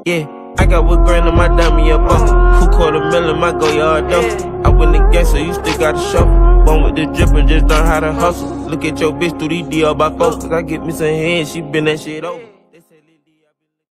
Yeah, I got what grand in my diamond, yeah, bust. Who caught a million, my go yard though. I win the game, so you still gotta show. Born with the drip and just learn how to hustle. Look at your bitch through these DR by 4, cause I get me some hands, she been that shit over.